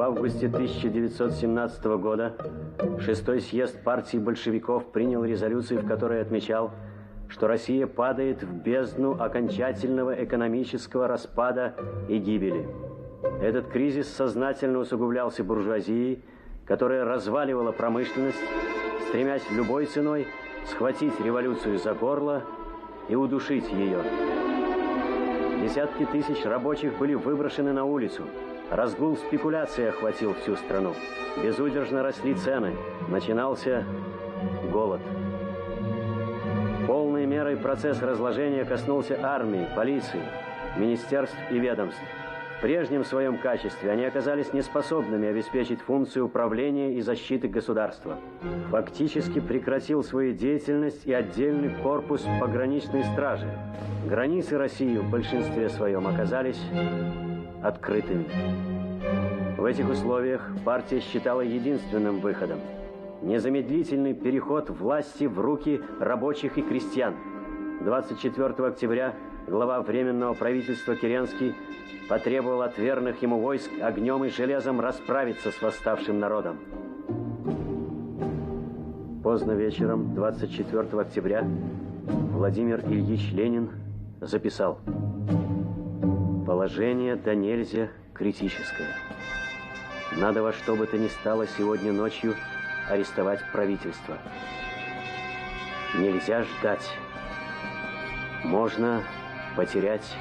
августе 1917 года шестой съезд партии большевиков принял резолюцию, в которой отмечал, что Россия падает в бездну окончательного экономического распада и гибели. Этот кризис сознательно усугублялся буржуазией, которая разваливала промышленность, стремясь любой ценой схватить революцию за горло и удушить ее. Десятки тысяч рабочих были выброшены на улицу. Разгул спекуляции охватил всю страну. Безудержно росли цены. Начинался голод. Полной мерой процесс разложения коснулся армии, полиции, министерств и ведомств. В прежнем своем качестве они оказались неспособными обеспечить функцию управления и защиты государства. Фактически прекратил свою деятельность и отдельный корпус пограничной стражи. Границы России в большинстве своем оказались открытыми. В этих условиях партия считала единственным выходом незамедлительный переход власти в руки рабочих и крестьян. 24 октября глава Временного правительства Керенский потребовал от верных ему войск огнем и железом расправиться с восставшим народом. Поздно вечером 24 октября Владимир Ильич Ленин записал: «Положение да нельзя критическое. Надо во что бы то ни стало сегодня ночью арестовать правительство. Нельзя ждать. Можно потерять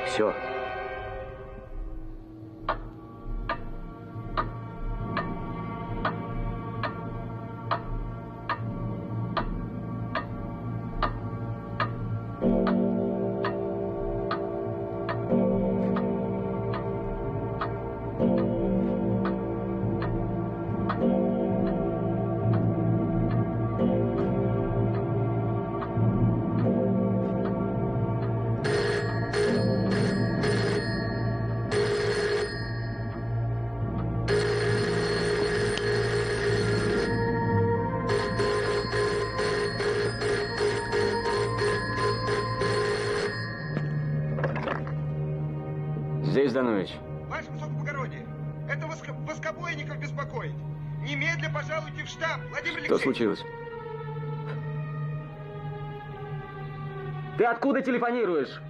все». Здесь, Данович. Ваше высокоблагородие, это воскобойников беспокоит. Немедля пожалуйте в штаб, Владимир Алексеевич. Что случилось? Ты откуда телефонируешь?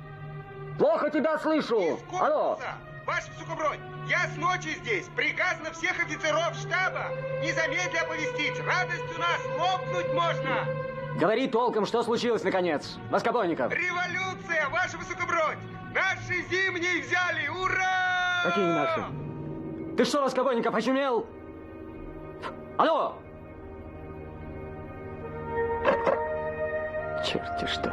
Плохо тебя слышу. Алло. Ваше высокобродие, я с ночи здесь. Приказано всех офицеров штаба незамедля оповестить. Радость у нас лопнуть можно. Говори толком, что случилось наконец, Воскобойников. Революция, ваше высокобродие. Наши зимние взяли! Ура! Какие наши? Ты что, Воскобойников, очумел? Алло! Черти что.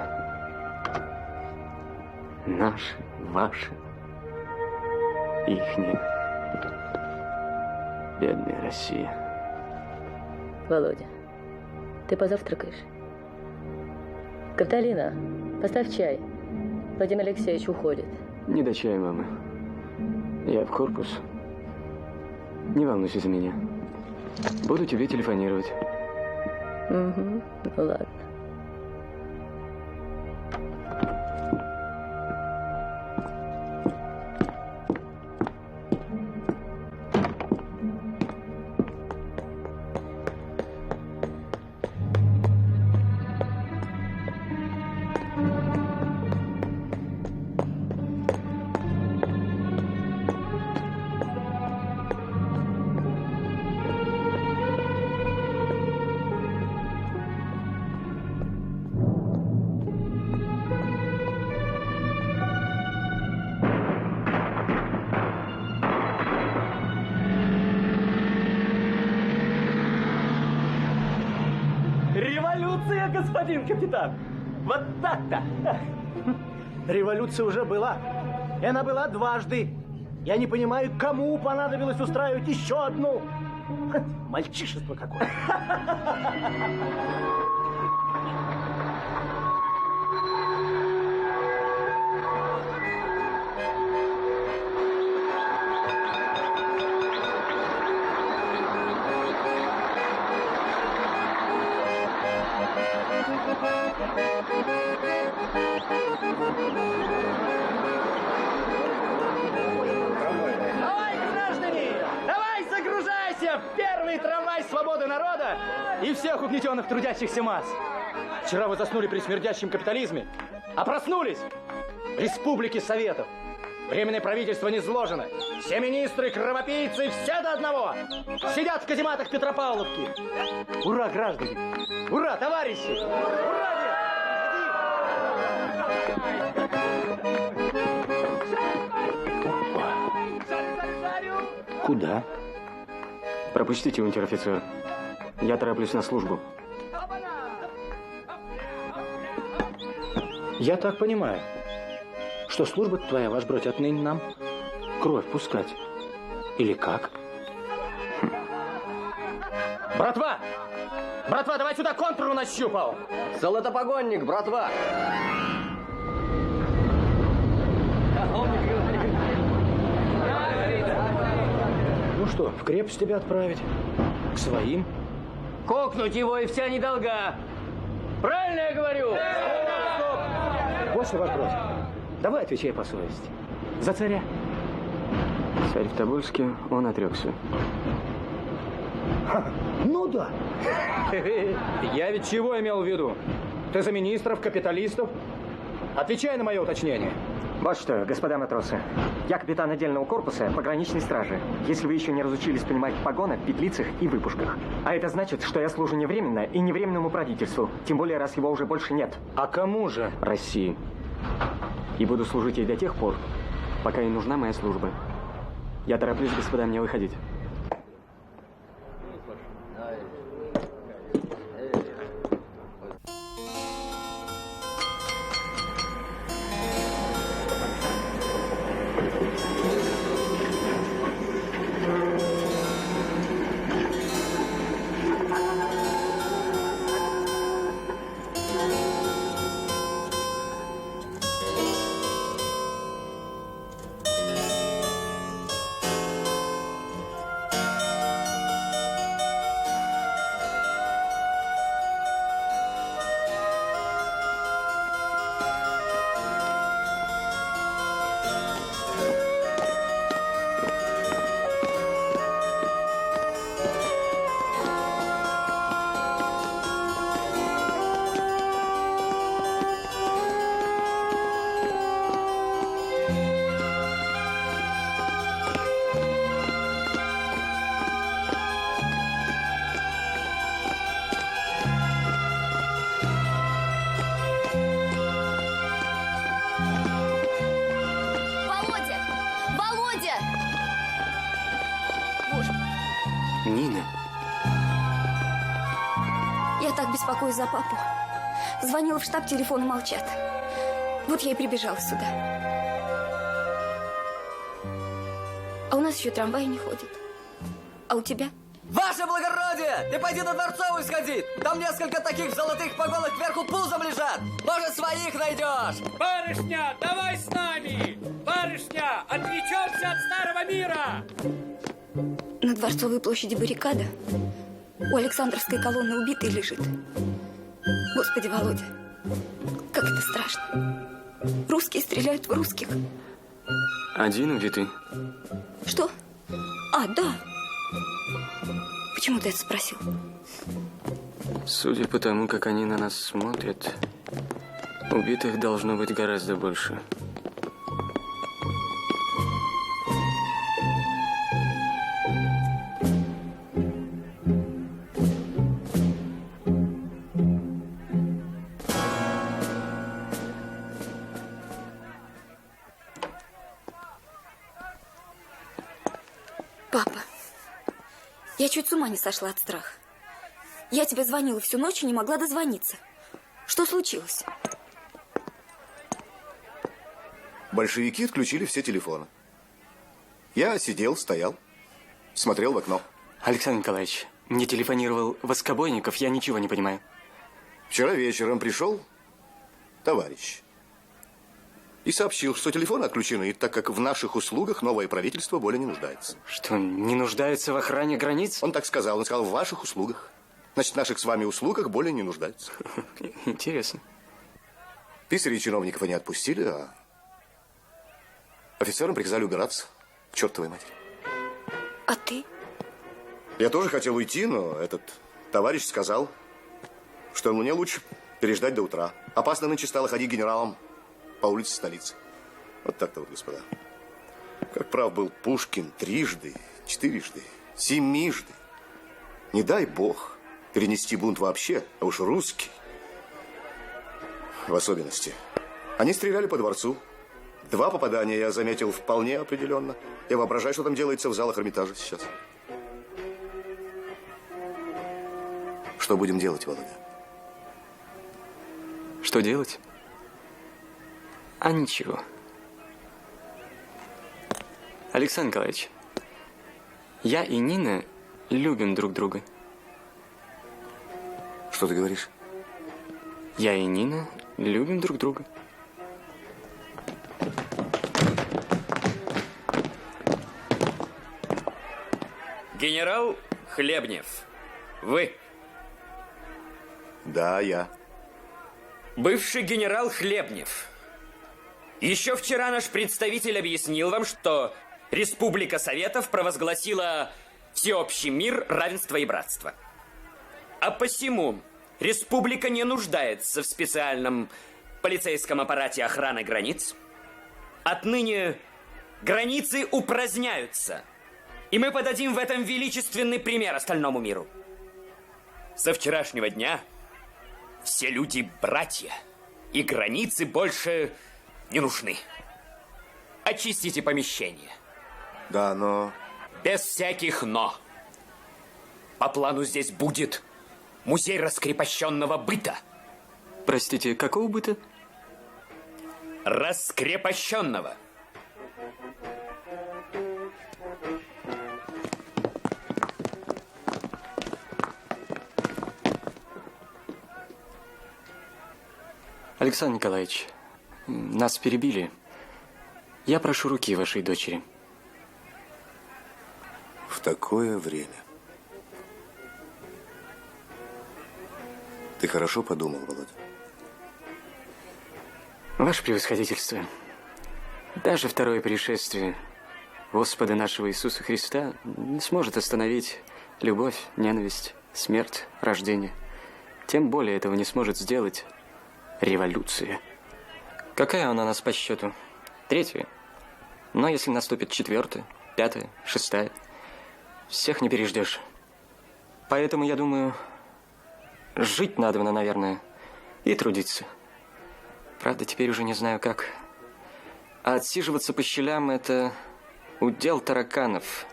Наши, ваши, ихние. Бедная Россия. Володя, ты позавтракаешь? Кавталина, поставь чай. Владимир Алексеевич уходит. Не до чая, мама. Я в корпус. Не волнуйся за меня. Буду тебе телефонировать. Угу, ну ладно. Революция, господин капитан! Вот так-то! Революция уже была. И она была дважды. Я не понимаю, кому понадобилось устраивать еще одну. Мальчишество какое. Давай, граждане! Давай, загружайся в первый трамвай свободы народа и всех угнетенных трудящихся масс. Вчера вы заснули при смердящем капитализме, а проснулись в Республике Советов. Временное правительство не сложено. Все министры, кровопийцы, все до одного. Сидят в казематах Петропавловки. Ура, граждане! Ура, товарищи! Ура! Куда? Пропустите, унтер-офицер. Я тороплюсь на службу. Я так понимаю, что служба твоя, ваш бродь, отныне нам кровь пускать. Или как? Братва! Братва, давай сюда контуру нащупал! Золотопогонник, братва! Ну что, в крепость тебя отправить? К своим? Кокнуть его и вся недолга! Правильно я говорю? Вот что, ваш бродь, давай отвечай по совести. За царя. Царь в Тобольске, он отрекся. Ну да. Я ведь чего имел в виду? Ты за министров, капиталистов? Отвечай на мое уточнение. Вот что, господа матросы, я капитан отдельного корпуса пограничной стражи. Если вы еще не разучились понимать в погонах, петлицах и выпушках. А это значит, что я служу не временно и не временному правительству. Тем более, раз его уже больше нет. А кому же? России. И буду служить ей до тех пор, пока ей нужна моя служба. Я тороплюсь, господа, мне выходить. Беспокоюсь за папу. Звонила в штаб, телефоны молчат. Вот я и прибежала сюда. А у нас еще трамвай не ходит. А у тебя? Ваше благородие! Ты пойди на Дворцовую сходи! Там несколько таких в золотых погонах кверху пузом лежат! Может, своих найдешь! Барышня, давай с нами! Барышня, отвлечемся от старого мира! На Дворцовой площади баррикада. У Александровской колонны убитый лежит. Господи, Володя, как это страшно. Русские стреляют в русских. Один убитый. Что? А, да. Почему ты это спросил? Судя по тому, как они на нас смотрят, убитых должно быть гораздо больше. Папа, я чуть с ума не сошла от страха. Я тебе звонила всю ночь и не могла дозвониться. Что случилось? Большевики отключили все телефоны. Я сидел, стоял, смотрел в окно. Александр Николаевич, мне телефонировал Воскобойников, я ничего не понимаю. Вчера вечером пришел товарищ и сообщил, что телефоны отключены, так как в наших услугах новое правительство более не нуждается. Что, не нуждается в охране границ? Он так сказал, он сказал, в ваших услугах. Значит, в наших с вами услугах более не нуждаются. Интересно. Писарей и чиновников они отпустили, а офицерам приказали убираться к чертовой матери. А ты? Я тоже хотел уйти, но этот товарищ сказал, что мне лучше переждать до утра. Опасно нынче стало ходить генералом по улице столицы. Вот так-то вот, господа. Как прав был Пушкин трижды, четырежды, семижды. Не дай бог перенести бунт вообще, а уж русский в особенности. Они стреляли по дворцу. 2 попадания я заметил вполне определенно. Я воображаю, что там делается в залах Эрмитажа сейчас. Что будем делать, Володя? Что делать? А ничего. Александр Николаевич, я и Нина любим друг друга. Что ты говоришь? Я и Нина любим друг друга. Генерал Хлебнев, вы? Да, я. Бывший генерал Хлебнев. Еще вчера наш представитель объяснил вам, что Республика Советов провозгласила всеобщий мир, равенство и братство. А посему республика не нуждается в специальном полицейском аппарате охраны границ. Отныне границы упраздняются. И мы подадим в этом величественный пример остальному миру. Со вчерашнего дня все люди братья, и границы больше не нужны. Очистите помещение. Да, но... Без всяких «но». По плану здесь будет музей раскрепощенного быта. Простите, какого быта? Раскрепощенного. Александр Николаевич, нас перебили. Я прошу руки вашей дочери. В такое время. Ты хорошо подумал, Володя? Ваше превосходительство, даже второе пришествие Господа нашего Иисуса Христа не сможет остановить любовь, ненависть, смерть, рождение. Тем более этого не сможет сделать революция. Какая она у нас по счету? 3-я? Но если наступит 4-я, 5-я, 6-я, всех не переждешь. Поэтому, я думаю, жить надо, наверное, и трудиться. Правда, теперь уже не знаю как. А отсиживаться по щелям – это удел тараканов.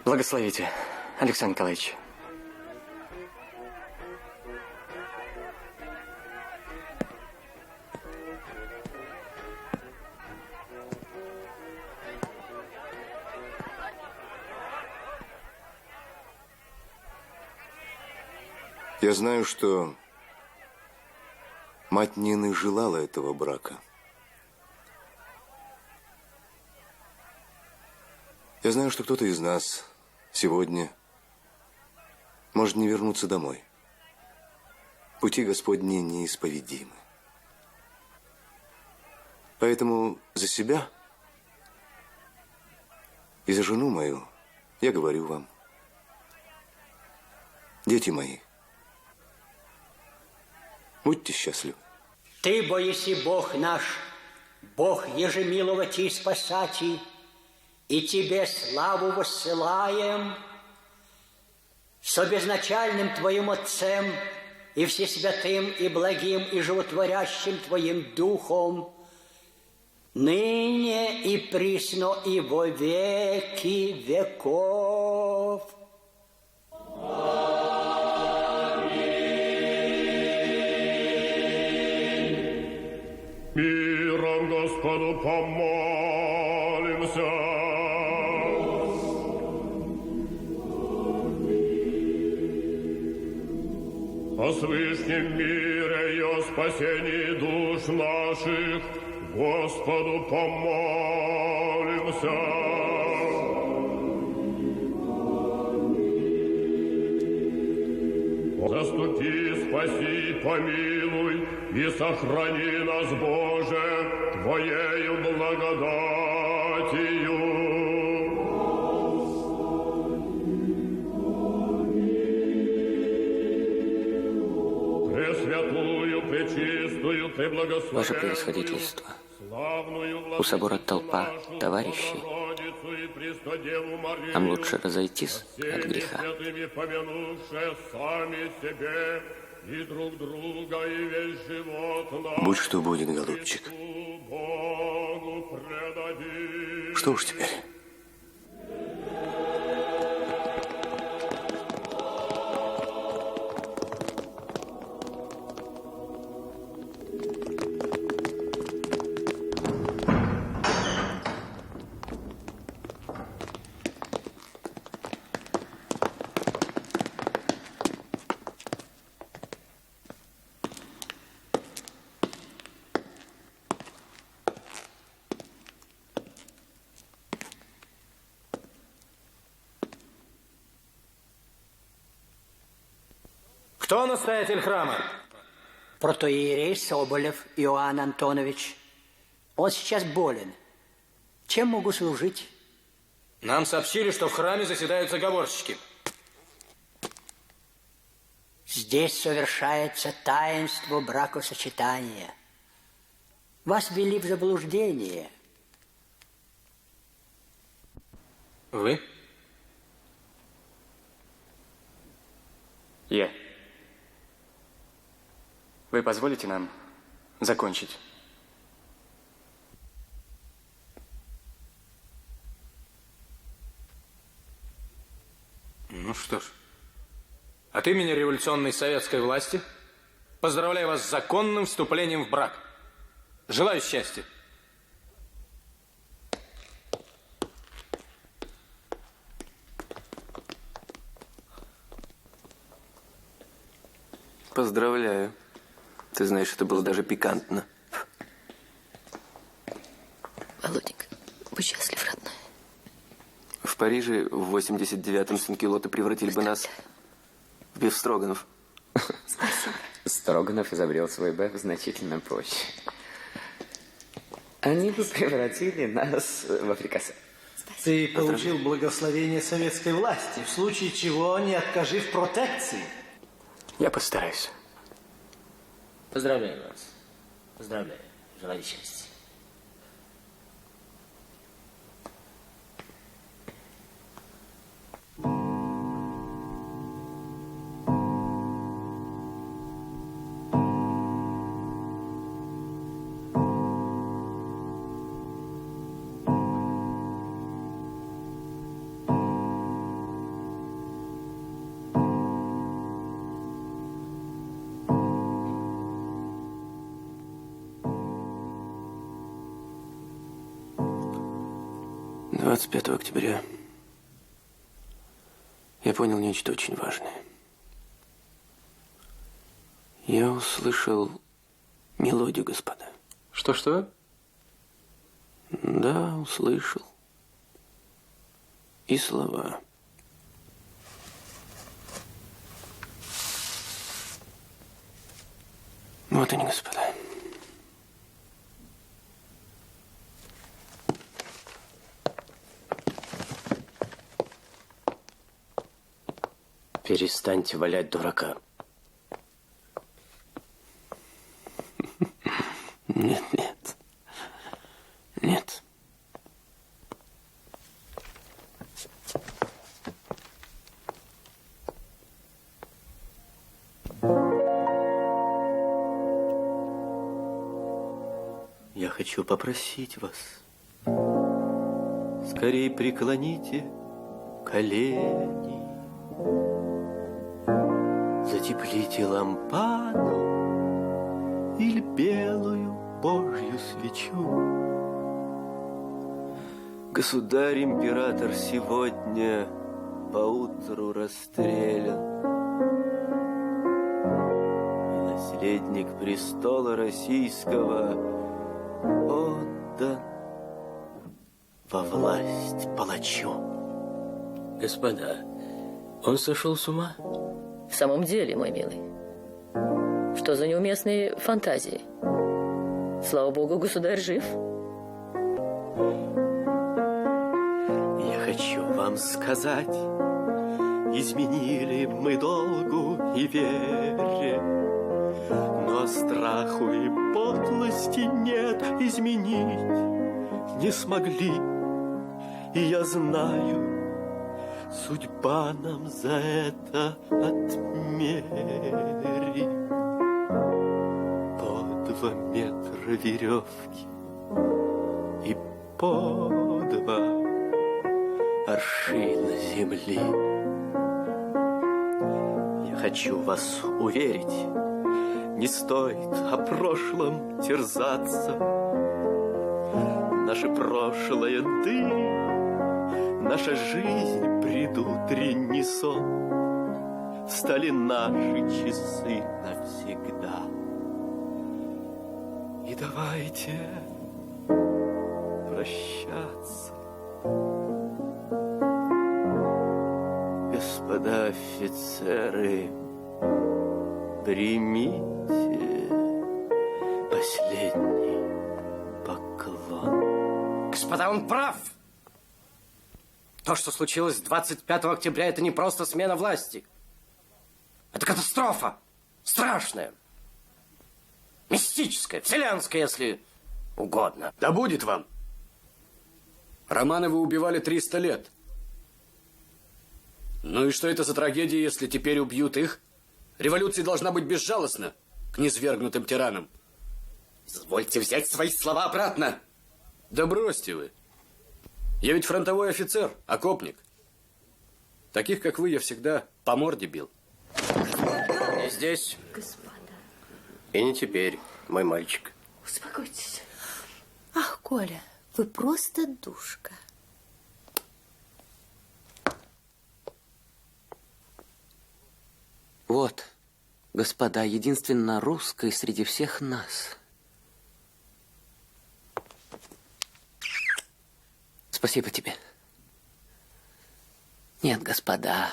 Благословите, Александр Николаевич. Я знаю, что мать Нины желала этого брака. Я знаю, что кто-то из нас сегодня может не вернуться домой. Пути Господни неисповедимы. Поэтому за себя и за жену мою я говорю вам: дети мои, будьте счастливы. Ты, боеси Бог наш, Бог ежемиловать и спасать, и Тебе славу воссылаем, со безначальным Твоим Отцем и всесвятым, и благим, и животворящим Твоим Духом, ныне и присно, и во веки веков. Миром Господу помолимся. О свышнем мире и о спасении душ наших Господу помолимся. Заступи, спаси, помилуй и сохрани нас, Боже, Твоею благодатью. Пресвятую, пречистую, Преблагословенную, Ваше превосходительство, у собора толпа товарищей. Нам лучше разойтись от греха. Будь что будет, голубчик. Что уж теперь? Кто настоятель храма? Протоиерей Соболев Иоанн Антонович. Он сейчас болен. Чем могу служить? Нам сообщили, что в храме заседают заговорщики. Здесь совершается таинство бракосочетания. Вас ввели в заблуждение. Вы? Я. Вы позволите нам закончить? Ну что ж, от имени революционной советской власти поздравляю вас с законным вступлением в брак. Желаю счастья. Поздравляю. Ты знаешь, это было даже пикантно. Володенька, будь счастлив, родная. В Париже в 89-м санкюлоты превратили бы нас в бифстроганов. Спасибо. Строганов изобрел свой беф значительно позже. Они бы превратили нас в африкасе. Ты получил благословение советской власти, в случае чего не откажи в протекции. Я постараюсь. Поздравляю вас. Поздравляю. Желаю счастья. «25 октября я понял нечто очень важное. Я услышал мелодию, господа. Что-что? Да, услышал. И слова. Вот они, господа. Перестаньте валять дурака. Нет, нет. Нет. Я хочу попросить вас, скорее преклоните колени, затеплите лампаду или белую Божью свечу. Государь-император сегодня поутру расстрелян, и наследник престола российского отдан во власть палачу. Господа, он сошел с ума? В самом деле, мой милый, что за неуместные фантазии? Слава богу, государь жив. Я хочу вам сказать, изменили мы долгу и вере, но страху и подлости нет, изменить не смогли. И я знаю, судьба нам за это отмерит. По 2 метра веревки и по 2 аршина земли. Я хочу вас уверить, не стоит о прошлом терзаться. Наше прошлое дым, наша жизнь предутренний сон, стали наши часы навсегда. И давайте прощаться. Господа офицеры, примите последний поклон. Господа, он прав. То, что случилось 25 октября, это не просто смена власти. Это катастрофа. Страшная. Мистическая, вселенская, если угодно. Да будет вам. Романовы убивали 300 лет. Ну и что это за трагедия, если теперь убьют их? Революция должна быть безжалостна к низвергнутым тиранам. Извольте взять свои слова обратно. Да бросьте вы. Я ведь фронтовой офицер, окопник. Таких, как вы, я всегда по морде бил. Не здесь. Господа. И не теперь, мой мальчик. Успокойтесь. Ах, Коля, вы просто душка. Вот, господа, единственно русской среди всех нас. Спасибо тебе. Нет, господа,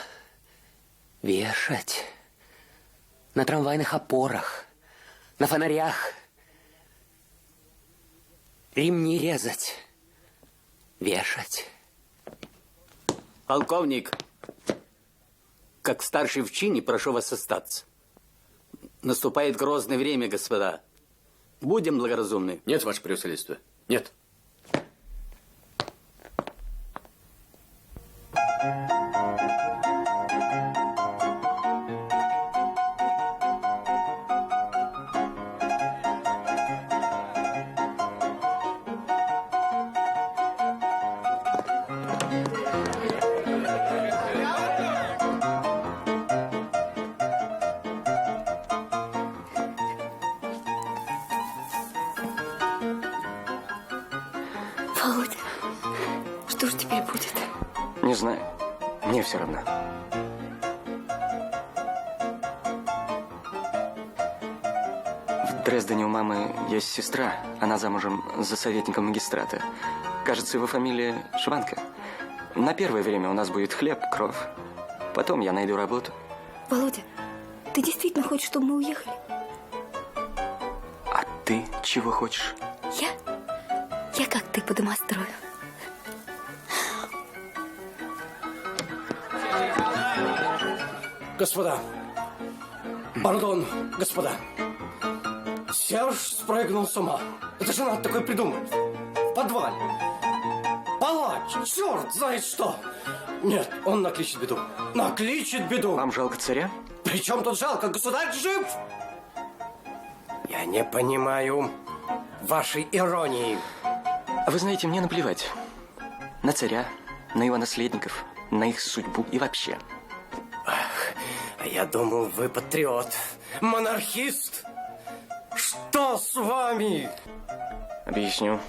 вешать на трамвайных опорах, на фонарях, ремни резать, вешать. Полковник, как старший в чине, прошу вас остаться. Наступает грозное время, господа. Будем благоразумны. Нет, ваше превосходительство, нет. Володя, что же теперь будет? Не знаю. Мне все равно. В Дрездене у мамы есть сестра. Она замужем за советником магистрата. Кажется, его фамилия Шванка. На первое время у нас будет хлеб, кров. Потом я найду работу. Володя, ты действительно хочешь, чтобы мы уехали? А ты чего хочешь? Я как ты по домострою. Господа, пардон, господа. Серж спрыгнул с ума. Это же надо такое придумать. В подвале. Палач, черт знает что. Нет, он накличет беду. Накличет беду. Вам жалко царя? При чем тут жалко? Государь жив. Я не понимаю вашей иронии. А вы знаете, мне наплевать. На царя, на его наследников, на их судьбу и вообще. А я думал, вы патриот, монархист. Что с вами? Объясню.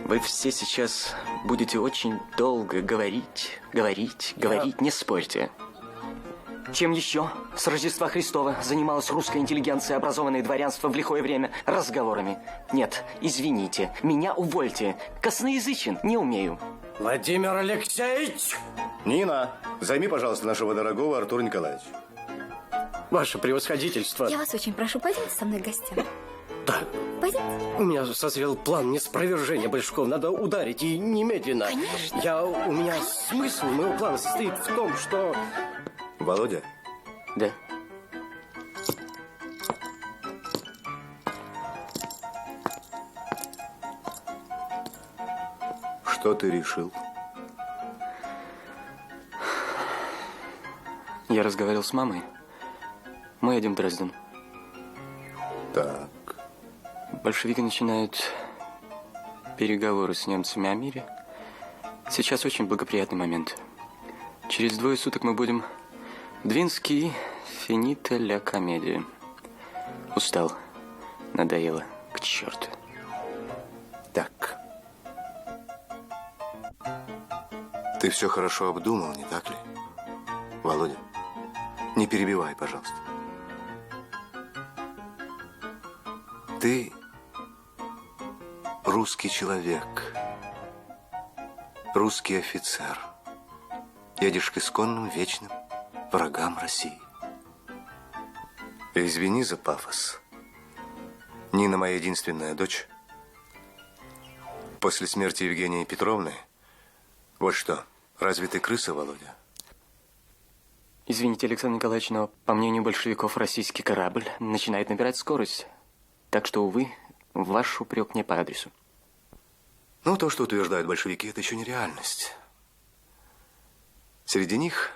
Вы все сейчас будете очень долго говорить, не спорьте. Чем еще с Рождества Христова занималась русская интеллигенция, образованное дворянство в лихое время? Разговорами. Нет, извините, меня увольте. Косноязычен, не умею. Владимир Алексеевич, Нина, займи, пожалуйста, нашего дорогого Артура Николаевича. Ваше превосходительство. Я вас очень прошу, пойдемте со мной к гостям. Да. Пойдемте. У меня созрел план неспровержения большевиков. Надо ударить и немедленно. Конечно. У меня смысл моего плана состоит в том, что... Володя? Да. Что ты решил? Я разговаривал с мамой. Мы едем в Дрезден. Так. Большевики начинают переговоры с немцами о мире. Сейчас очень благоприятный момент. Через 2 суток мы будем в Двинский финита ля комедия. Устал. Надоело. К черту. Так. Ты все хорошо обдумал, не так ли? Володя, не перебивай, пожалуйста. Ты русский человек, русский офицер. Едешь к исконным вечным врагам России. Извини за пафос. Нина моя единственная дочь. После смерти Евгении Петровны, вот что, разве ты крыса, Володя? Извините, Александр Николаевич, но, по мнению большевиков, российский корабль начинает набирать скорость. Так что, увы, ваш упрек не по адресу. Ну, то, что утверждают большевики, это еще не реальность. Среди них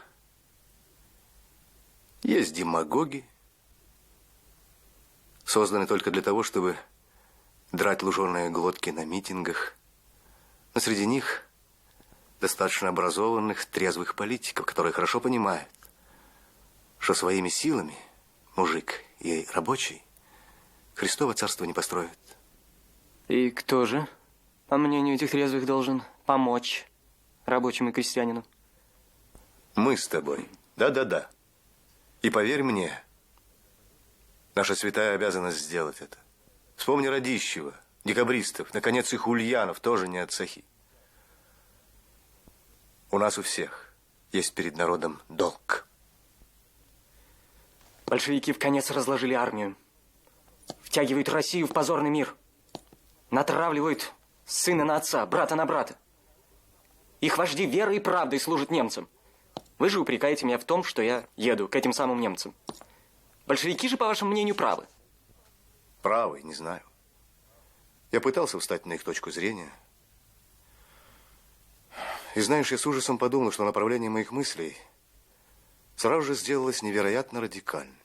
есть демагоги, созданные только для того, чтобы драть луженые глотки на митингах. Но среди них достаточно образованных, трезвых политиков, которые хорошо понимают, что своими силами мужик и рабочий Христово царство не построит. И кто же, по мнению этих трезвых, должен помочь рабочему и крестьянину? Мы с тобой. Да-да-да. И поверь мне, наша святая обязанность сделать это. Вспомни Радищева, декабристов, наконец, их Ульянов, тоже не от сахи. У нас у всех есть перед народом долг. Большевики в конец разложили армию. Втягивают Россию в позорный мир. Натравливают сына на отца, брата на брата. Их вожди верой и правдой служат немцам. Вы же упрекаете меня в том, что я еду к этим самым немцам. Большевики же, по вашему мнению, правы. Правы, не знаю. Я пытался встать на их точку зрения. И знаешь, я с ужасом подумал, что направление моих мыслей сразу же сделалось невероятно радикальным.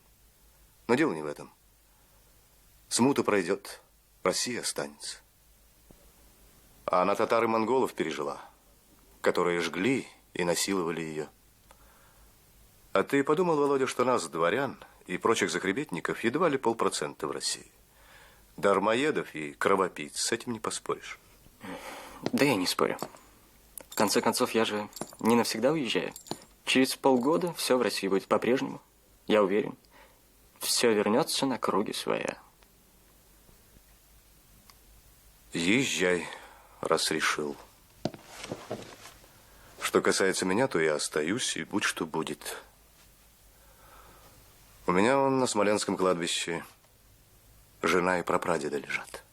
Но дело не в этом. Смута пройдет, Россия останется. А она татар и монголов пережила, которые жгли и насиловали ее. А ты подумал, Володя, что нас, дворян и прочих захребетников, едва ли 0,5% в России? Дармоедов и кровопийц, с этим не поспоришь. Да я не спорю. В конце концов, я же не навсегда уезжаю. Через полгода все в России будет по-прежнему. Я уверен. Все вернется на круги своя. Езжай, раз решил. Что касается меня, то я остаюсь, и будь что будет. У меня вон на Смоленском кладбище жена и прапрадеда лежат.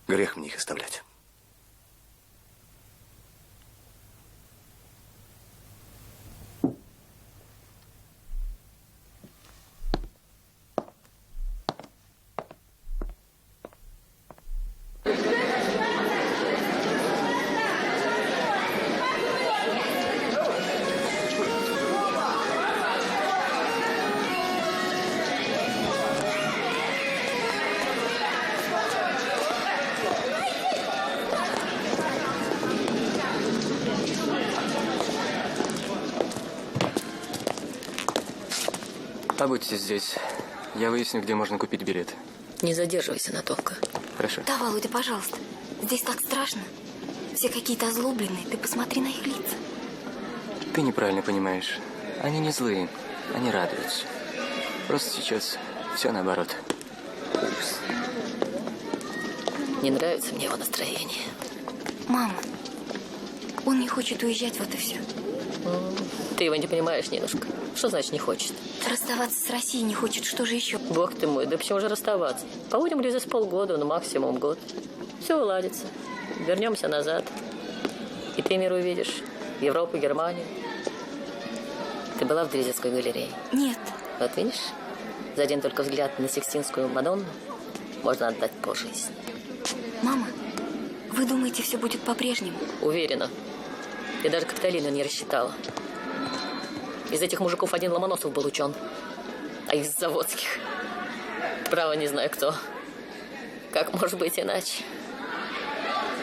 Грех мне их оставлять. Побудьте здесь. Я выясню, где можно купить билет. Не задерживайся надолго. Хорошо. Да, Володя, пожалуйста. Здесь так страшно. Все какие-то озлобленные. Ты посмотри на их лица. Ты неправильно понимаешь. Они не злые. Они радуются. Просто сейчас все наоборот. Ужас. Не нравится мне его настроение. Мама, Он не хочет уезжать, вот и все. Ты его не понимаешь, Нинушка. Что значит не хочет? Расставаться с Россией не хочет, что же еще? Бог ты мой, да почему же расставаться? Побудем где здесь полгода, ну максимум год. Все уладится. Вернемся назад. И ты мир увидишь. Европу, Германию. Ты была в Дрезецкой галерее? Нет. Вот видишь, за один только взгляд на Сикстинскую Мадонну можно отдать полжизни. Мама, вы думаете, все будет по-прежнему? Уверена. Я даже Капитолину не рассчитала. Из этих мужиков один Ломоносов был учен. А из заводских, право, не знаю кто. Как может быть иначе?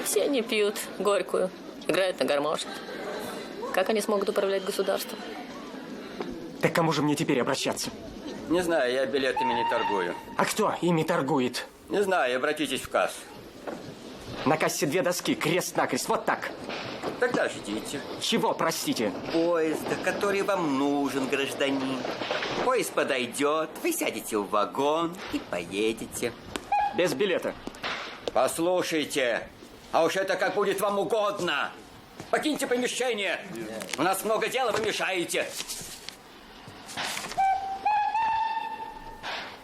Все они пьют горькую, играют на гармошке. Как они смогут управлять государством? Так к кому же мне теперь обращаться? Не знаю, я билетами не торгую. А кто ими торгует? Не знаю, обратитесь в кассу. На кассе 2 доски, крест-накрест, вот так. Тогда ждите. Чего, простите? Поезда, который вам нужен, гражданин. Поезд подойдет, вы сядете в вагон и поедете. Без билета. Послушайте, а уж это как будет вам угодно. Покиньте помещение. У нас много дела, вы мешаете.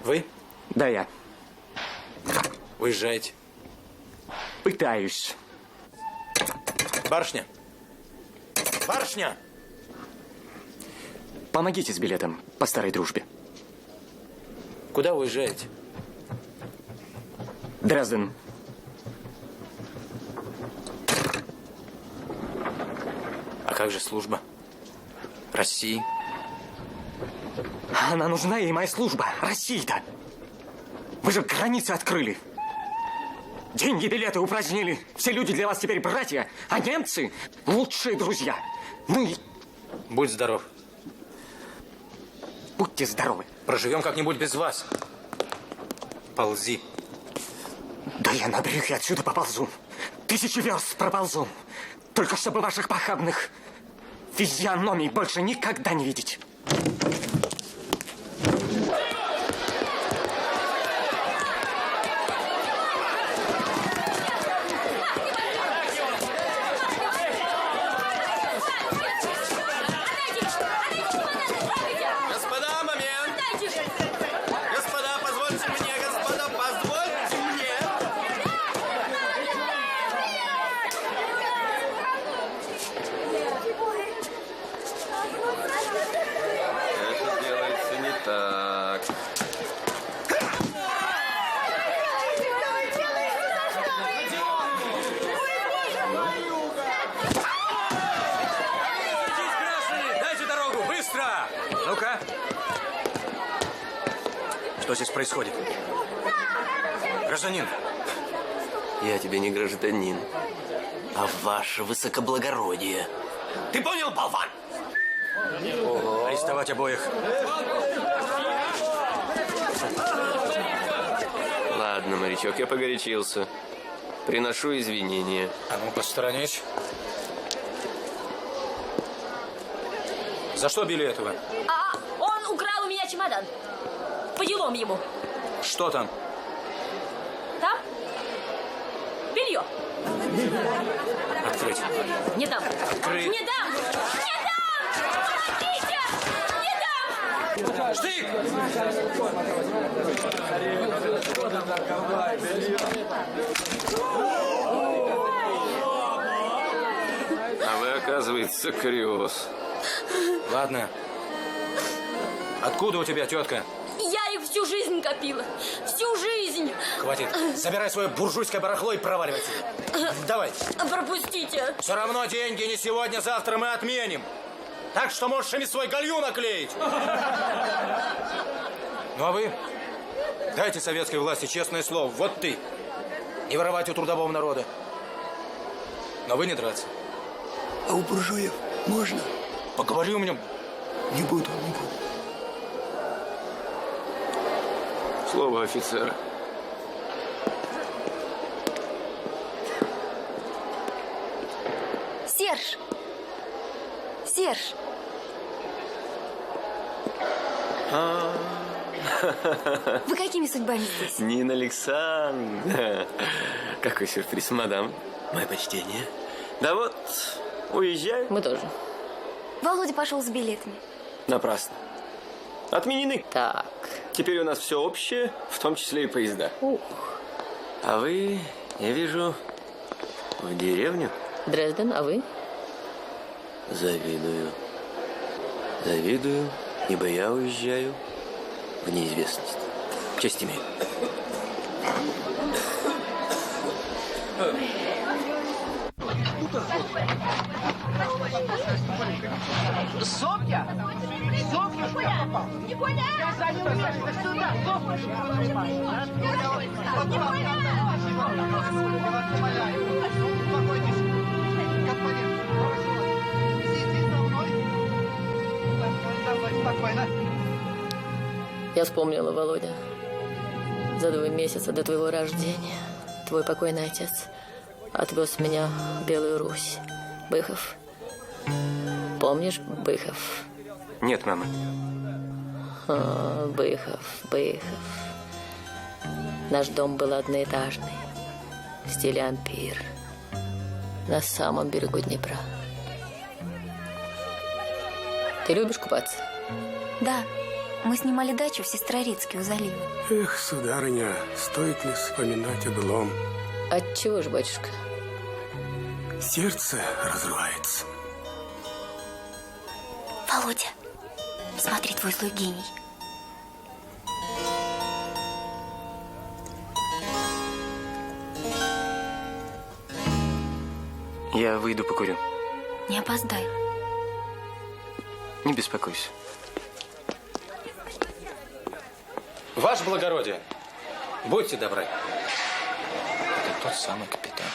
Вы? Да, я. Уезжаете? Пытаюсь. Барышня! Барышня! Помогите с билетом по старой дружбе. Куда уезжаете? Дрезден. А как же служба? России? Она нужна ей, моя служба. России-то. Вы же границы открыли. Деньги, билеты упразднили. Все люди для вас теперь братья, а немцы – лучшие друзья. Ну и... Будь здоров. Будьте здоровы. Проживем как-нибудь без вас. Ползи. Да я на брюхе отсюда поползу. 1000 верст проползу. Только чтобы ваших похабных физиономий больше никогда не видеть. Что здесь происходит? Гражданин. Я тебе не гражданин, а ваше высокоблагородие. Ты понял, болван? Арестовать обоих. Ладно, морячок, я погорячился. Приношу извинения. А ну, посторонись. За что били этого? Он украл у меня чемодан. По делам ему. Что там? Там? Белье. Открыть. Не дам. Открыть. Не дам! Не дам! Помогите! Не дам! Штык! А вы, оказывается, криоз. Ладно. Откуда у тебя тетка? Я их всю жизнь копила. Всю жизнь. Хватит. Забирай свое буржуйское барахло и проваливай сюда. Давай. Пропустите. Все равно деньги не сегодня, завтра мы отменим. Так что можешь ими свой галью наклеить. Ну а вы? Дайте советской власти честное слово. Вот ты. Не воровать у трудового народа. Но вы не драться. А у буржуев можно? Поговори у меня. Не буду, не буду. Слово офицера. Серж! Серж! Вы какими судьбами здесь? Нина Александровна. Какой сюрприз, мадам. Мое почтение. Да вот, Уезжаю? Мы тоже. Володя пошел с билетами. Напрасно. Отменены. Так. Теперь у нас все общее, в том числе и поезда. Ух. А вы, я вижу, в деревню? Дрезден, а вы? Завидую. Завидую, ибо я уезжаю в неизвестность. Честь имею. Софья! Софья, куда попал? Я за ним сюда! Успокойтесь. Господин, сиди со мной. Спокойно. Я вспомнила, Володя. За 2 месяца до твоего рождения твой покойный отец отвез меня в Белую Русь. Быхов. Помнишь Быхов? Нет, мама. Быхов. Наш дом был одноэтажный, в стиле ампир, на самом берегу Днепра. Ты любишь купаться? Да, мы снимали дачу в Сестрорецке у залива. Эх, сударыня, стоит ли вспоминать о былом? Отчего ж, батюшка? Сердце разрывается. Володя, смотри, твой злой гений. Я выйду покурю. Не опоздай. Не беспокойся. Ваше благородие, будьте добры. Это тот самый капитан.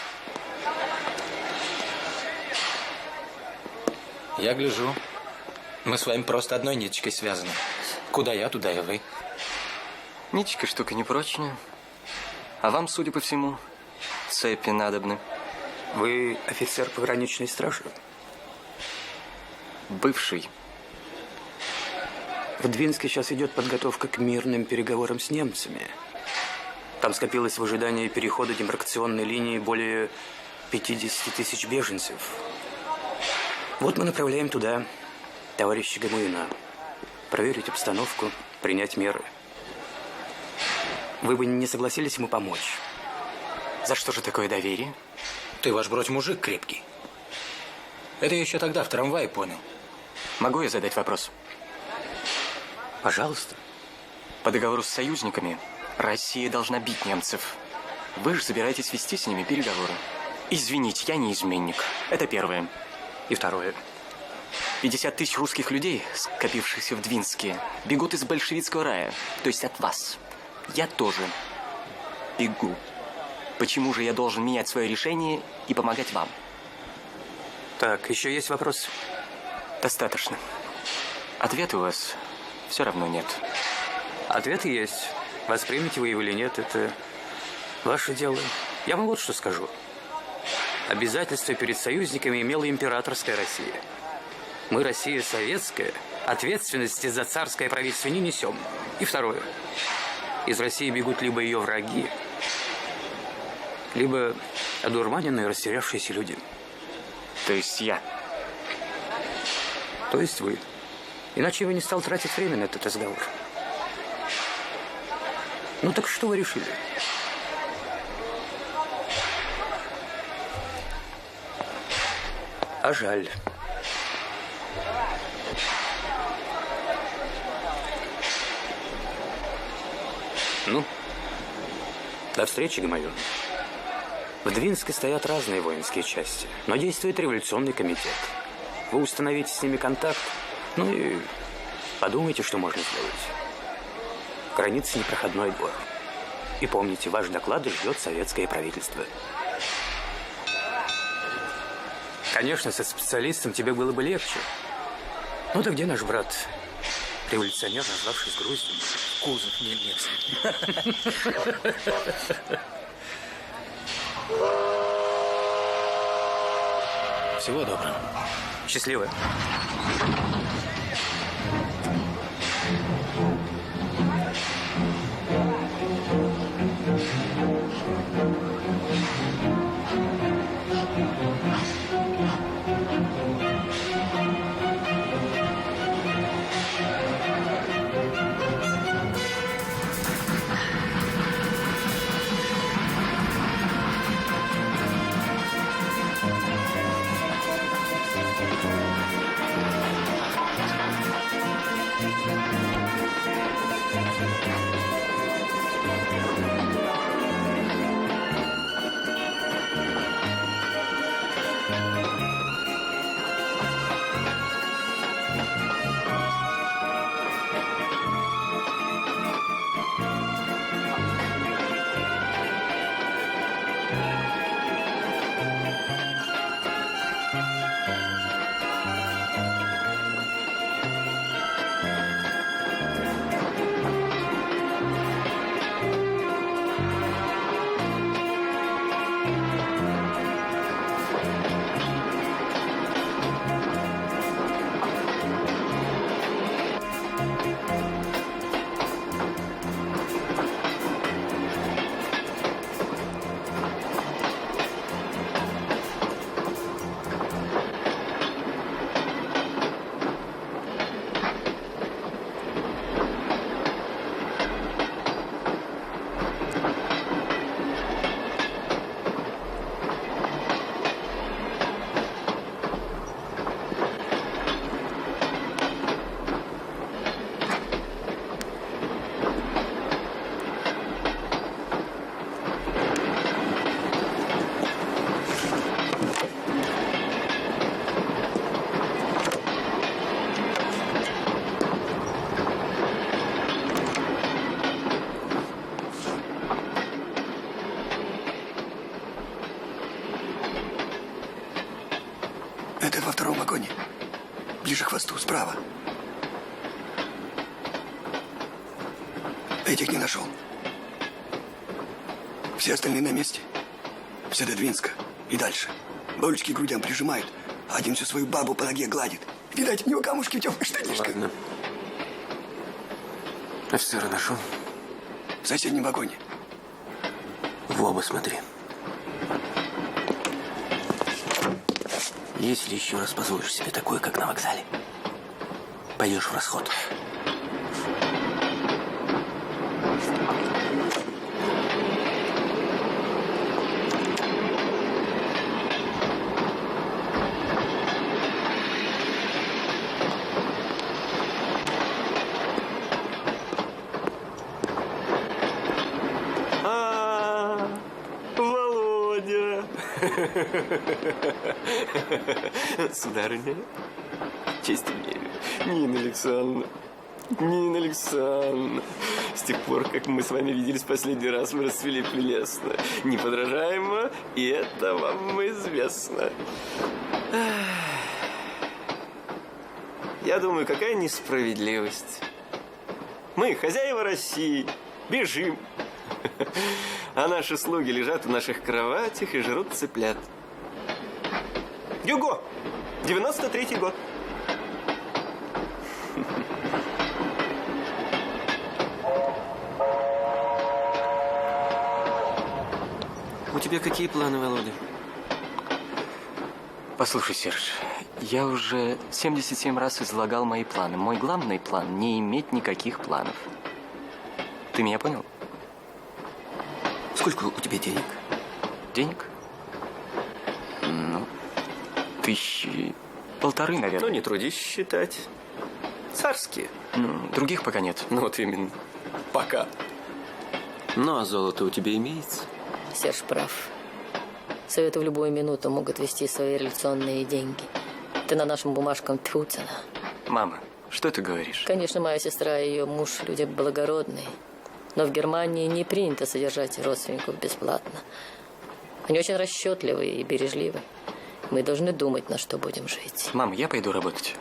Я гляжу. Мы с вами просто одной ниточкой связаны. Куда я, туда и вы. Ниточка штука непрочная. А вам, судя по всему, цепи надобны. Вы офицер пограничной стражи? Бывший. В Двинске сейчас идет подготовка к мирным переговорам с немцами. Там скопилось в ожидании перехода демаркационной линии более 50 тысяч беженцев. Вот мы направляем туда товарища Гамуина. Проверить обстановку, принять меры. Вы бы не согласились ему помочь? За что же такое доверие? Ты, ваш бродь, мужик крепкий. Это я еще тогда в трамвае понял. Могу я задать вопрос? Пожалуйста. По договору с союзниками Россия должна бить немцев. Вы же собираетесь вести с ними переговоры. Извините, я не изменник. Это первое. И второе. 50 тысяч русских людей, скопившихся в Двинске, бегут из большевистского рая, то есть от вас. Я тоже бегу. Почему же я должен менять свое решение и помогать вам? Так, еще есть вопрос? Достаточно. Ответа у вас все равно нет. Ответ есть. Воспримете вы его или нет, это ваше дело. Я вам вот что скажу. Обязательства перед союзниками имела императорская Россия. Мы, Россия советская, ответственности за царское правительство не несем. И второе. Из России бегут либо ее враги, либо одурманенные, растерявшиеся люди. То есть я? То есть вы. Иначе я бы не стал тратить время на этот разговор. Ну так что вы решили? А жаль. Ну, до встречи, Гамаюн. В Двинске стоят разные воинские части, но действует революционный комитет. Вы установите с ними контакт, ну и подумайте, что можно сделать. Граница непроходной двор. И помните, ваш доклад ждет советское правительство. Конечно, со специалистом тебе было бы легче. Ну да где наш брат? Революционер, назвавшись Груздем. Кузов не лез. Всего доброго. Счастливо. Справа. Этих не нашел. Все остальные на месте. Все до Двинска и дальше. Бабочки к грудям прижимают, а один всю свою бабу по ноге гладит. Видать, у него камушки в теплых штанишках. Ладно. Офицера нашел? В соседнем вагоне. В оба смотри. Если еще раз позволишь себе такое, как на вокзале, пойдешь в расход. Володя! Сударыня, честь имею. Нина Александровна. Нина Александровна. С тех пор, как мы с вами виделись в последний раз, вы расцвели прелестно, неподражаемо, и это вам известно. Я думаю, какая несправедливость. Мы, хозяева России, бежим. А наши слуги лежат в наших кроватях и жрут цыплят. Гюго! 93-й год. У тебя какие планы, Володя? Послушай, Серж, я уже 77 раз излагал мои планы. Мой главный план – не иметь никаких планов. Ты меня понял? Сколько у тебя денег? Денег? Ну, 1500, наверное. Ну, не трудись считать. Царские. Ну, других пока нет. Ну, вот именно. Пока. Ну, а золото у тебя имеется? Серж прав. Советы в любую минуту могут вести свои революционные деньги. Ты на нашим бумажкам тьфу цена. Мама, что ты говоришь? Конечно, моя сестра и ее муж люди благородные. Но в Германии не принято содержать родственников бесплатно. Они очень расчетливы и бережливы. Мы должны думать, на что будем жить. Мам, я пойду работать.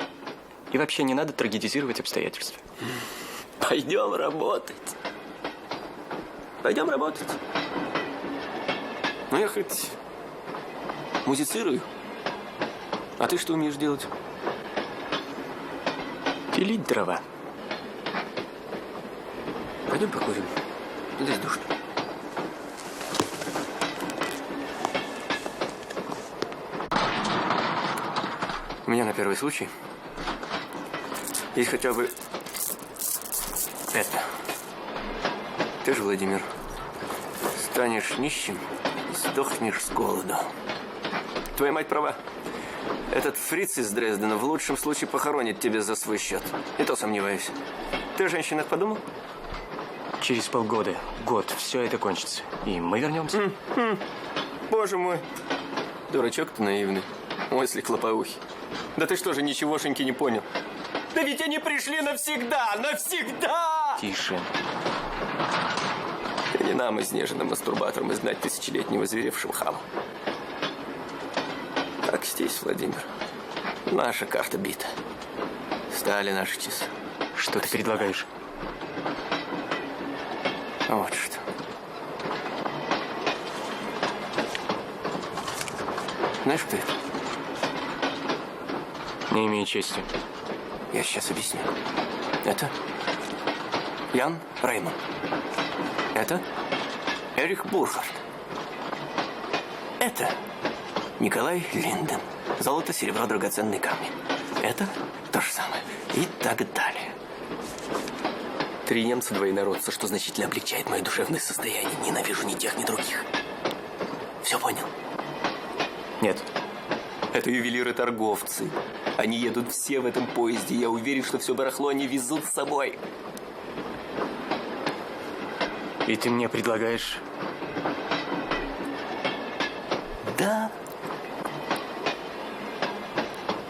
И вообще не надо трагедизировать обстоятельства. Пойдем работать. Пойдем работать. Ну, я хоть музицирую. А ты что умеешь делать? Пилить дрова. Пойдем покурим. Здесь душно. У меня на первый случай есть хотя бы это. Ты же, Владимир, станешь нищим и сдохнешь с голоду. Твоя мать права. Этот фриц из Дрездена в лучшем случае похоронит тебя за свой счет. И то сомневаюсь. Ты о женщинах подумал? Через полгода, год, все это кончится. И мы вернемся. Боже мой. Дурачок ты наивный. Мысли клоповухи. Да ты что же, ничегошеньки не понял? Да ведь они пришли навсегда! Навсегда! Тише. И не нам, изнеженным мастурбаторам, знать тысячелетнего зверевшего хама. Так здесь, Владимир. Наша карта бита. Стали наши часы. Что ты предлагаешь? Вот что. Знаешь, кто это? Не имею чести. Я сейчас объясню. Это Ян Рейман. Это Эрих Бурхард. Это Николай Линден. Золото, серебро, драгоценные камни. Это то же самое. И так далее. 3 немца, 2 инородца, что значительно облегчает мое душевное состояние. Ненавижу ни тех, ни других. Все понял? Нет. Это ювелиры-торговцы. Они едут все в этом поезде. Я уверен, что все барахло они везут с собой. И ты мне предлагаешь? Да.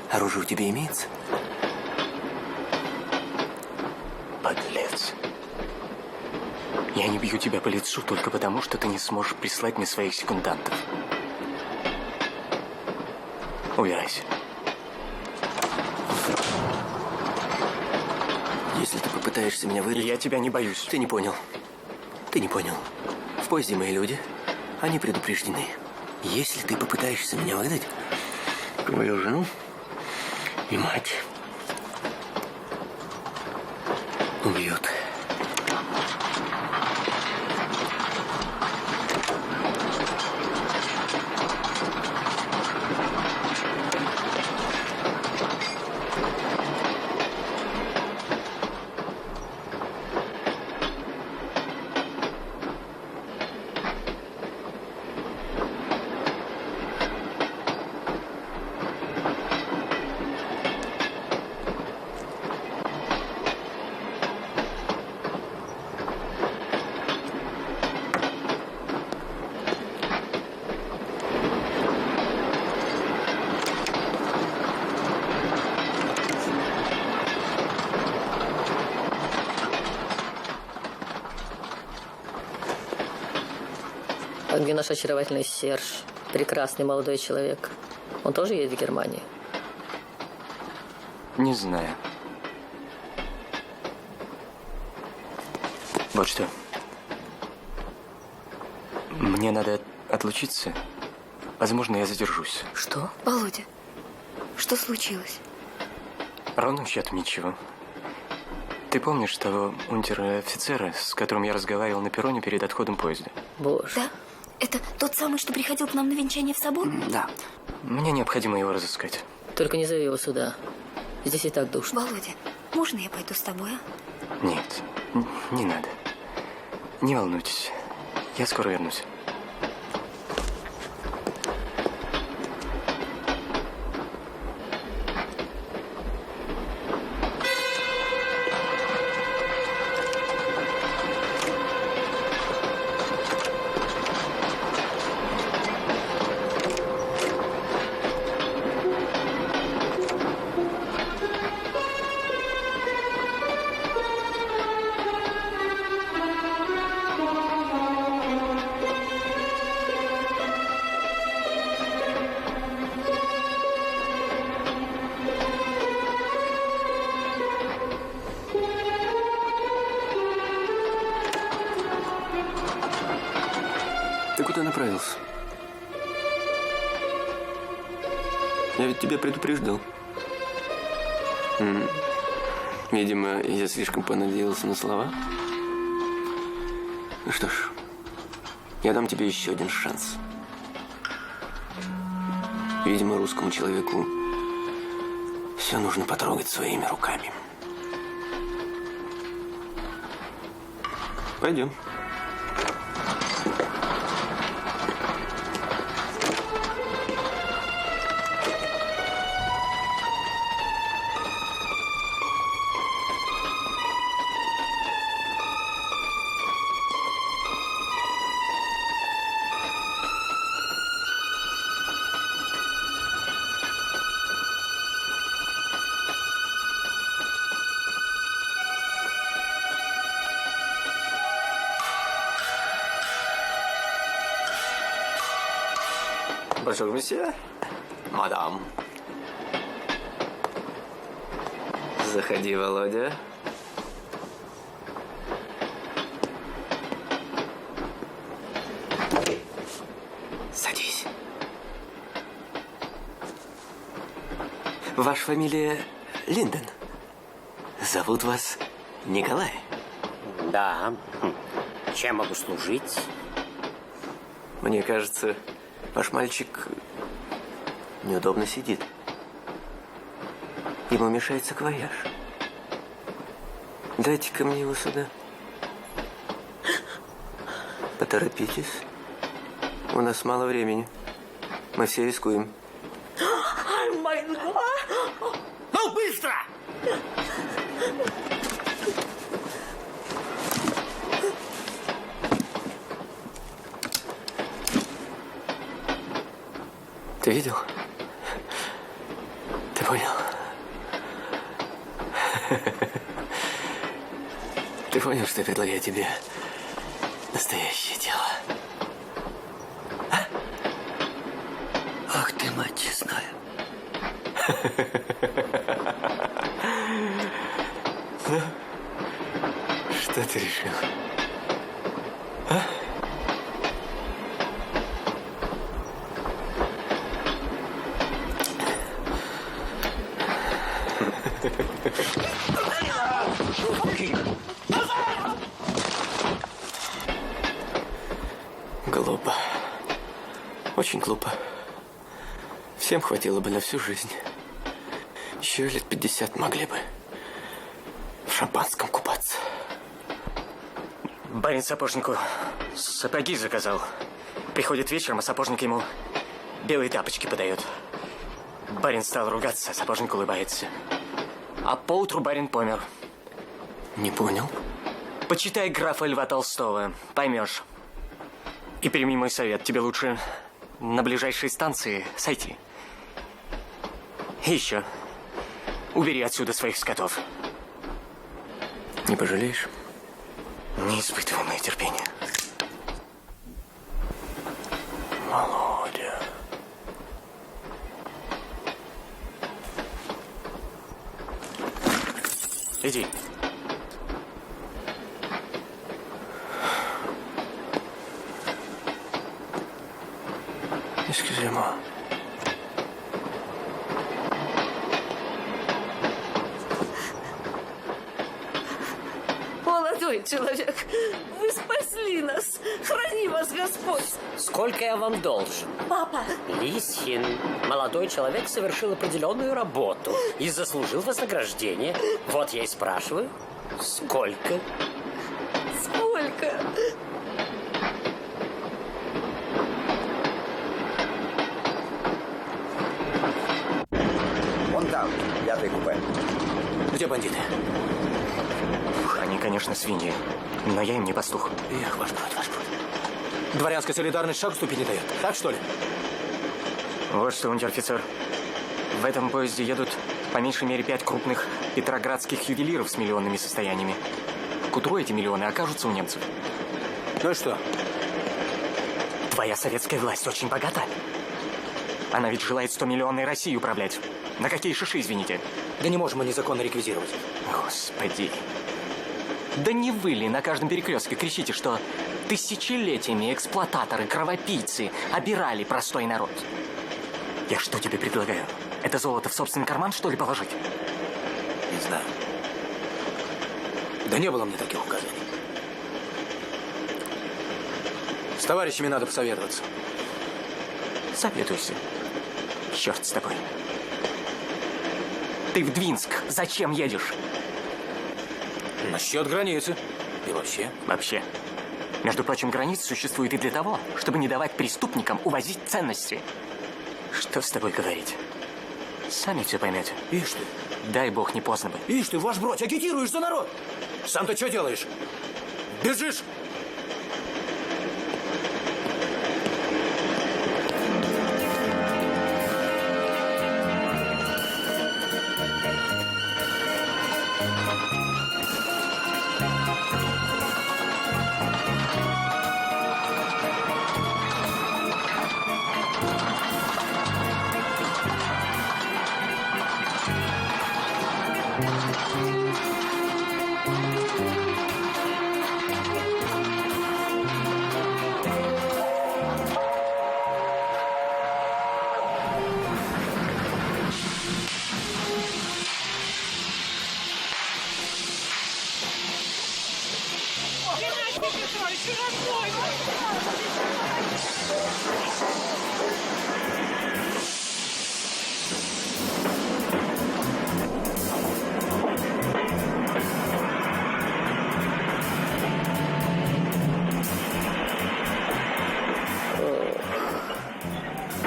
Оружие у тебя имеется? Подлец. Я не бью тебя по лицу только потому, что ты не сможешь прислать мне своих секундантов. Убирайся. Если ты попытаешься меня выдать... Я тебя не боюсь. Ты не понял. Ты не понял. В поезде мои люди, они предупреждены. Если ты попытаешься меня выдать, твою жену и мать убьют. А где наш очаровательный Серж? Прекрасный молодой человек. Он тоже едет в Германию? Не знаю. Вот что. Мне надо отлучиться. Возможно, я задержусь. Что? Володя, что случилось? Ровным счетом ничего. Ты помнишь того унтер-офицера, с которым я разговаривал на перроне перед отходом поезда? Боже. Да? Это тот самый, что приходил к нам на венчание в собор? Да. Мне необходимо его разыскать. Только не зови его сюда. Здесь и так душно. Володя, можно я пойду с тобой, а? Нет, не надо. Не волнуйтесь. Я скоро вернусь. Ты куда направился? Я ведь тебя предупреждал. Видимо, я слишком понадеялся на слова. Ну что ж, я дам тебе еще один шанс. Видимо, русскому человеку все нужно потрогать своими руками. Пойдем. Bonjour, monsieur. Мадам. Заходи, Володя. Садись. Ваша фамилия Линден. Зовут вас Николай. Да. Чем могу служить? Мне кажется, ваш мальчик неудобно сидит. Ему мешает саквояж. Дайте-ка мне его сюда. Поторопитесь. У нас мало времени. Мы все рискуем. Ну, быстро! Ты видел? Ты понял? Ты понял, что я предлагаю тебе настоящее дело? А? Ах ты, мать честная. Ну, Что ты решил? А? Глупо. Очень глупо. Всем хватило бы на всю жизнь. Еще лет 50 могли бы в шампанском купаться. Барин сапожнику сапоги заказал. Приходит вечером, а сапожник ему белые тапочки подает. Барин стал ругаться, сапожник улыбается. А поутру барин помер. Не понял. Почитай графа Льва Толстого, поймешь. И прими мой совет, тебе лучше на ближайшей станции сойти. И еще, убери отсюда своих скотов. Не пожалеешь? Не испытывай мое терпение. Володя. Иди. Excusez-moi. Молодой человек, вы спасли нас. Храни вас Господь. Сколько я вам должен? Папа. Лисин. Молодой человек совершил определенную работу и заслужил вознаграждение. Вот я и спрашиваю, сколько? Сколько? Вон там, 5-й купе. Где бандиты? Они, конечно, свиньи, но я им не пастух. Эх, ваш брат. Дворянская солидарность шаг ступить не дает. Так, что ли? Вот что, унтер-офицер. В этом поезде едут по меньшей мере 5 крупных петроградских ювелиров с миллионными состояниями. К утру эти миллионы окажутся у немцев. Ну и что? Твоя советская власть очень богата. Она ведь желает 100-миллионной Россией управлять. На какие шиши, извините? Да не можем мы незаконно реквизировать. Господи. Да не вы ли на каждом перекрестке кричите, что тысячелетиями эксплуататоры, кровопийцы обирали простой народ? Я что тебе предлагаю? Это золото в собственный карман, что ли, положить? Не знаю. Да не было мне таких указаний. С товарищами надо посоветоваться. Советуйся. Черт с тобой. Ты в Двинск зачем едешь? Насчет границы. И вообще. Вообще. Между прочим, граница существует и для того, чтобы не давать преступникам увозить ценности. Что с тобой говорить? Сами все поймете. Ишь ты. Дай бог, не поздно бы. Ишь ты, ваш бродь, агитируешь за народ. Сам-то что делаешь? Бежишь?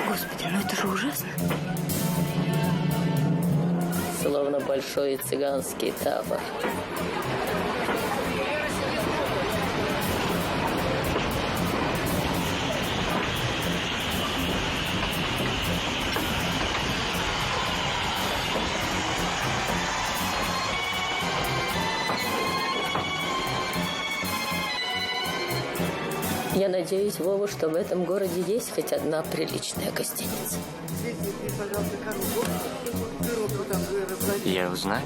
Господи, ну это же ужасно. Словно большой цыганский табор. Я надеюсь, Вова, что в этом городе есть хоть одна приличная гостиница. Я узнаю.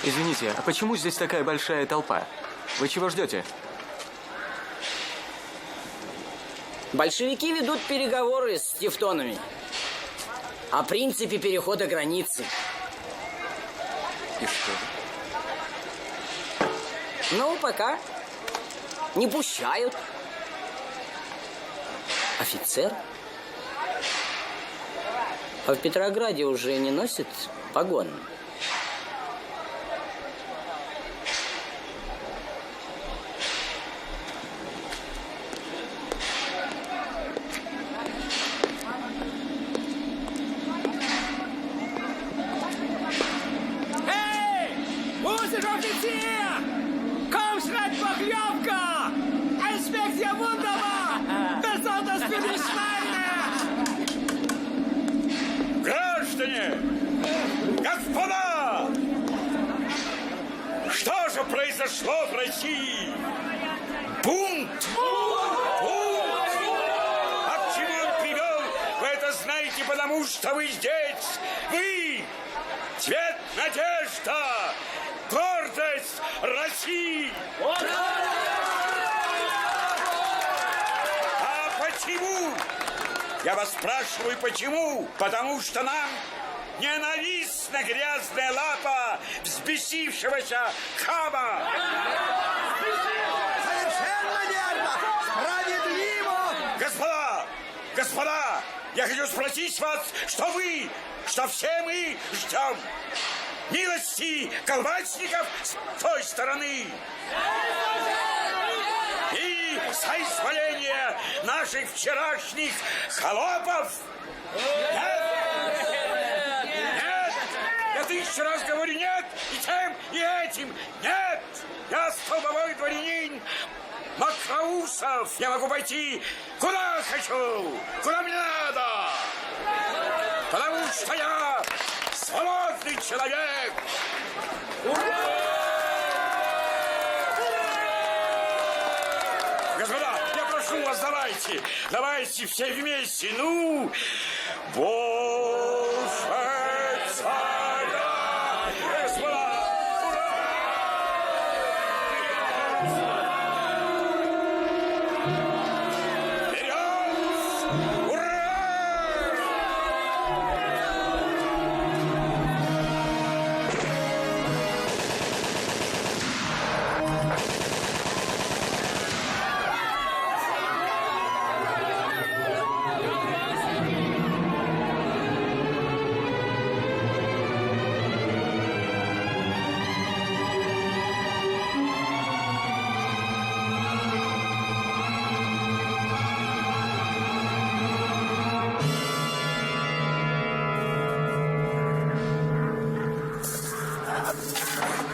Извините, а почему здесь такая большая толпа? Вы чего ждете? Большевики ведут переговоры с тевтонами о принципе перехода границы. И что? Ну, пока не пущают. Офицер? А в Петрограде уже не носит погон? Граждане! Господа! Что же произошло в России? Бунт! Бунт! А к чему он привел? Вы это знаете, потому что вы здесь! Вы! Цвет надежда! Гордость России! А почему? Я вас спрашиваю, почему? Потому что нам ненавистна грязная лапа взбесившегося хама! Совершенно верно! Справедливо! Господа! Господа! Я хочу спросить вас, что вы, что все мы ждем? Милости колбасников с той стороны! И соизволения наших вчерашних холопов? Нет! Нет! Я 1000 раз говорю нет, и тем, и этим. Нет! Я столбовой дворянин Макроусов. Я могу пойти куда хочу, куда мне надо. Потому что я свободный человек. Господа, я прошу вас, давайте все вместе. Ну, Боже царя, господа,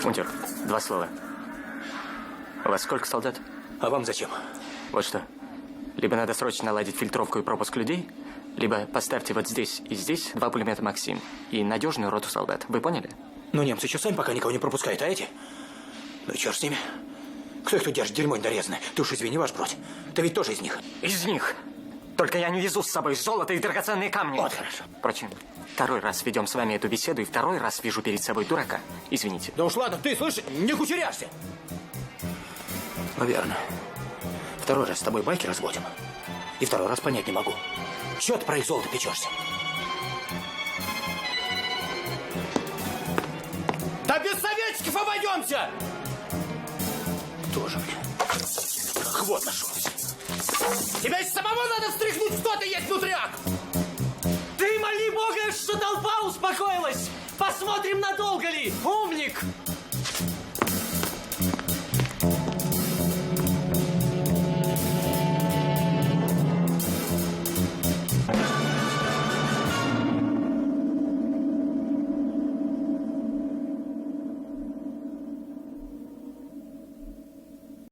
Унтер, 2 слова. У вас сколько солдат? А вам зачем? Вот что. Либо надо срочно наладить фильтровку и пропуск людей, либо поставьте вот здесь и здесь 2 пулемета «Максим» и надежную роту солдат. Вы поняли? Ну, немцы еще сами пока никого не пропускают, а эти? Ну и черт с ними. Кто их тут держит, дерьмо недорезанное? Ты уж извини, ваш бродь. Ты ведь тоже из них. Из них. Только я не везу с собой золото и драгоценные камни. Вот хорошо. Впрочем, 2-й раз ведем с вами эту беседу, и 2-й раз вижу перед собой дурака. Извините. Да уж ладно, ты, слышишь, не кучеряшься. Ну, верно. 2-й раз с тобой байки разводим. И 2-й раз понять не могу. Чего ты про их золото печешься? Да без советчиков обойдемся! Тоже мне. Хвот нашелся. Тебя самого надо встряхнуть, что ты есть внутряк! Ты моли Бога, что толпа успокоилась! Посмотрим, надолго ли! Умник!